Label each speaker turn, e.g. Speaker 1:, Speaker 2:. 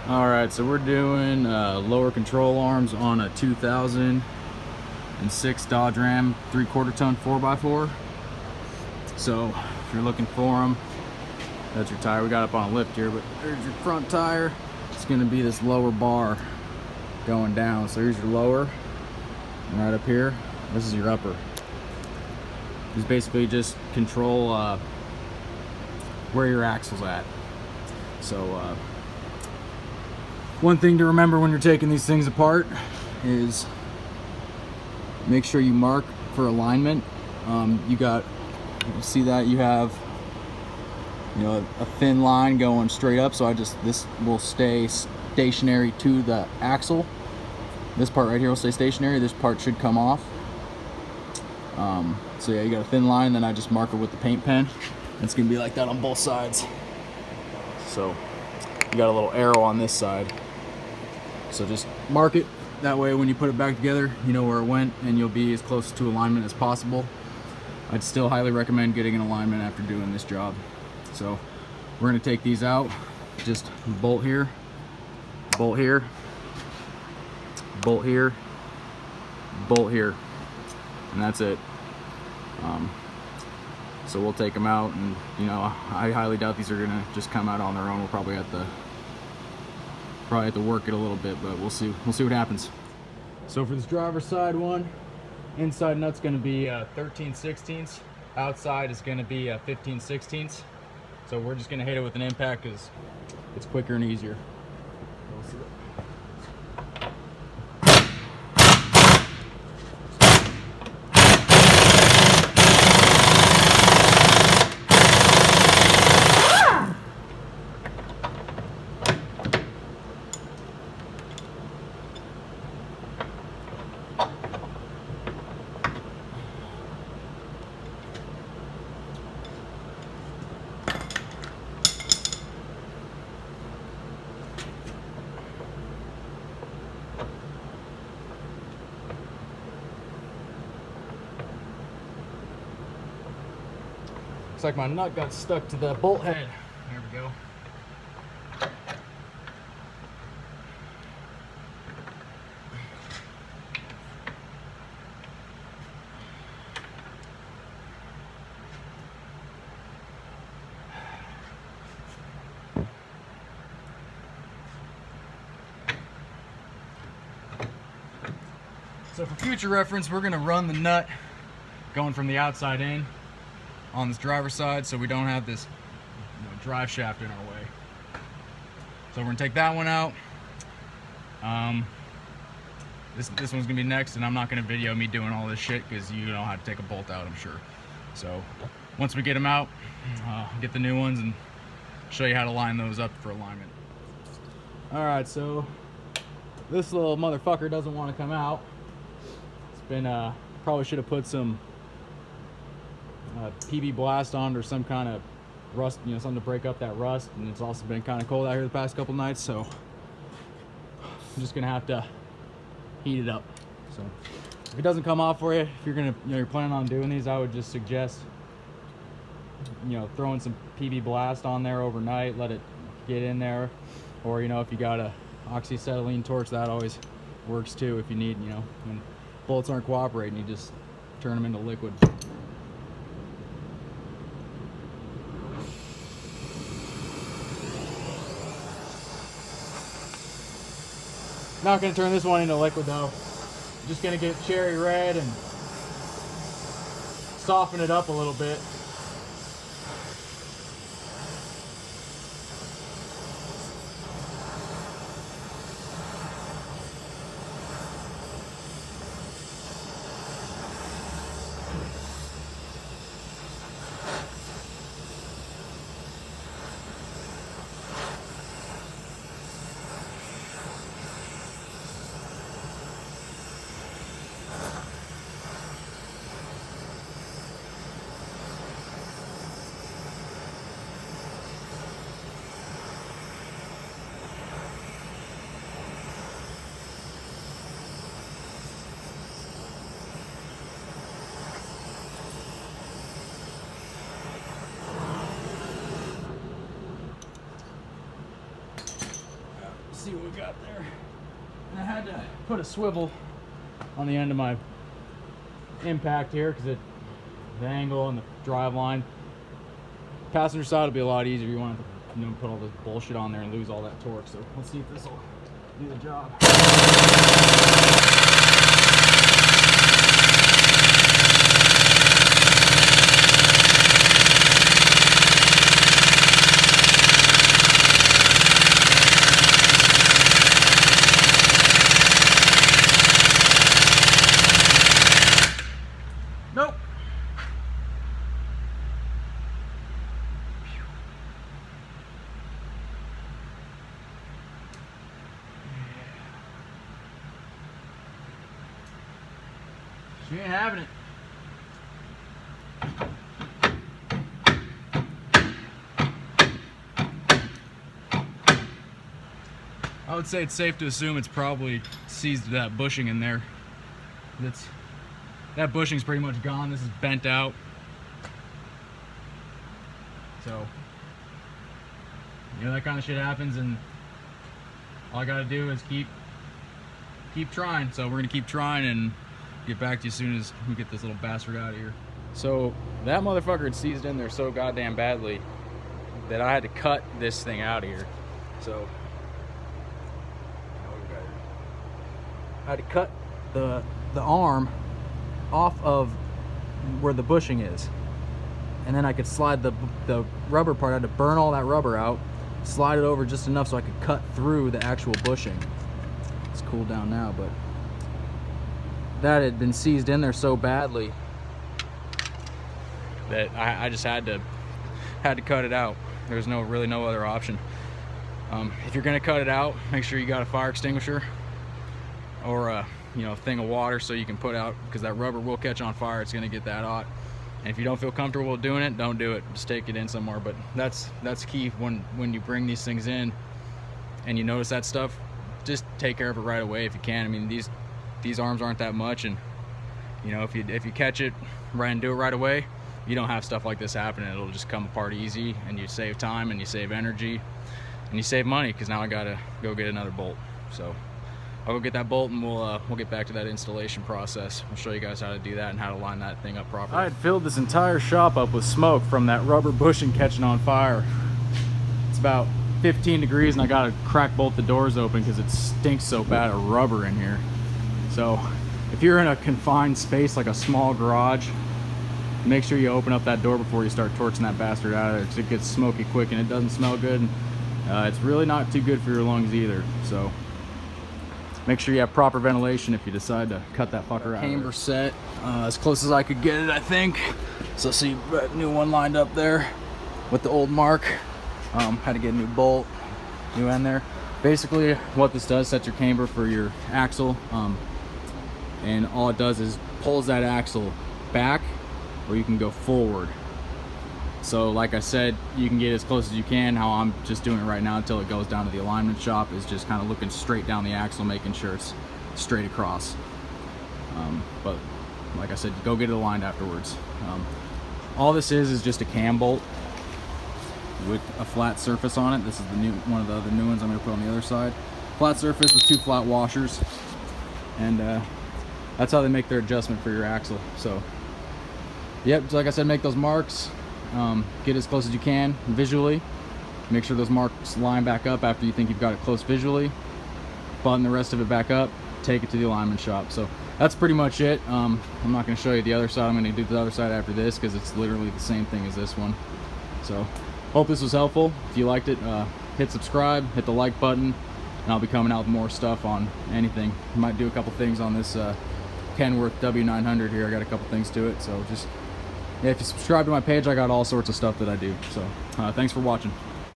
Speaker 1: All right, so we're doing lower control arms on a 2006 Dodge Ram 3/4 ton 4x4. So if you're looking for them, that's your tire. We got up on a lift here, but there's your front tire. It's gonna be this lower bar going down. So here's your lower, and right up here, this is your upper. It's basically just control where your axle's at. So one thing to remember when you're taking these things apart is make sure you mark for alignment. You see that you have, a thin line going straight up. So this will stay stationary to the axle. This part right here will stay stationary. This part should come off. So yeah, you got a thin line, then I just mark it with the paint pen. It's gonna be like that on both sides. So you got a little arrow on this side. So just mark it. That way when you put it back together, you know where it went and you'll be as close to alignment as possible. I'd still highly recommend getting an alignment after doing this job. So we're gonna take these out. Just bolt here, bolt here, bolt here, bolt here, and that's it. So we'll take them out, and I highly doubt these are gonna just come out on their own. We'll probably have to work it a little bit, but we'll see what happens. So for this driver's side one, inside nut's gonna be 13/16, outside is gonna be 15/16. So we're just gonna hit it with an impact because it's quicker and easier. We'll see that. Looks like my nut got stuck to the bolt head. There we go. So for future reference, we're gonna run the nut going from the outside in on this driver's side, so we don't have this drive shaft in our way. So we're gonna take that one out. This one's gonna be next, and I'm not gonna video me doing all this shit because you know how to take a bolt out, I'm sure. So once we get them out, get the new ones and show you how to line those up for alignment. All right, so this little motherfucker doesn't want to come out. It's been probably should have put some PB blast on, or some kind of rust, something to break up that rust. And it's also been kind of cold out here the past couple nights, so I'm just gonna have to heat it up. So if it doesn't come off for you, if you're you're planning on doing these, I would just suggest throwing some PB blast on there overnight, let it get in there, or if you got a oxyacetylene torch, that always works too. If you need, when bolts aren't cooperating, you just turn them into liquid. Not gonna turn this one into liquid though. I'm just gonna get cherry red and soften it up a little bit. see what we got there. And I had to put a swivel on the end of my impact here because the angle and the drive line. Passenger side will be a lot easier if you want to put all this bullshit on there and lose all that torque. So let's see if this will do the job. Nope. She ain't having it. I would say it's safe to assume it's probably seized that bushing in there. That bushing's pretty much gone. This is bent out. So, you know, that kind of shit happens, and all I gotta do is keep trying. So we're gonna keep trying and get back to you as soon as we get this little bastard out of here. So that motherfucker had seized in there so goddamn badly that I had to cut this thing out of here. So I had to cut the arm off of where the bushing is, and then I could slide the rubber part. I had to burn all that rubber out, slide it over just enough so I could cut through the actual bushing. It's cooled down now, but that had been seized in there so badly that I just had to cut it out. There's really no other option. If you're gonna cut it out, make sure you got a fire extinguisher or a thing of water so you can put out, because that rubber will catch on fire. It's gonna get that hot. And if you don't feel comfortable with doing it, don't do it. Just take it in somewhere. But that's key when you bring these things in and you notice that stuff. Just take care of it right away if you can. I mean, these arms aren't that much, and if you catch it right and do it right away, you don't have stuff like this happening. It'll just come apart easy, and you save time and you save energy and you save money, because now I gotta go get another bolt. So I'll go get that bolt, and we'll get back to that installation process. I'll show you guys how to do that and how to line that thing up properly. I had filled this entire shop up with smoke from that rubber bushing catching on fire. It's about 15 degrees, and I gotta crack both the doors open because it stinks so bad of rubber in here. So if you're in a confined space like a small garage, make sure you open up that door before you start torching that bastard out of there, because it gets smoky quick and it doesn't smell good. It's really not too good for your lungs either. So make sure you have proper ventilation if you decide to cut that fucker out. Camber set as close as I could get it, I think. So see, new one lined up there with the old mark. Had to get a new bolt, new end there. Basically what this does, sets your camber for your axle, and all it does is pulls that axle back, or you can go forward. So like I said, you can get as close as you can. How I'm just doing it right now until it goes down to the alignment shop is just kind of looking straight down the axle, making sure it's straight across. But like I said, go get it aligned afterwards. All this is just a cam bolt with a flat surface on it. This is one of the other new ones I'm going to put on the other side. Flat surface with 2 flat washers, and that's how they make their adjustment for your axle. So yep, like I said, make those marks. Get as close as you can visually. Make sure those marks line back up after you think you've got it close visually. Button the rest of it back up, take it to the alignment shop. So that's pretty much it. I'm not going to show you the other side. I'm going to do the other side after this, because it's literally the same thing as this one. So hope this was helpful. If you liked it, hit subscribe, hit the like button, and I'll be coming out with more stuff on anything. Might do a couple things on this Kenworth W900 here. I got a couple things to it, so just, yeah, if you subscribe to my page, I got all sorts of stuff that I do. So thanks for watching.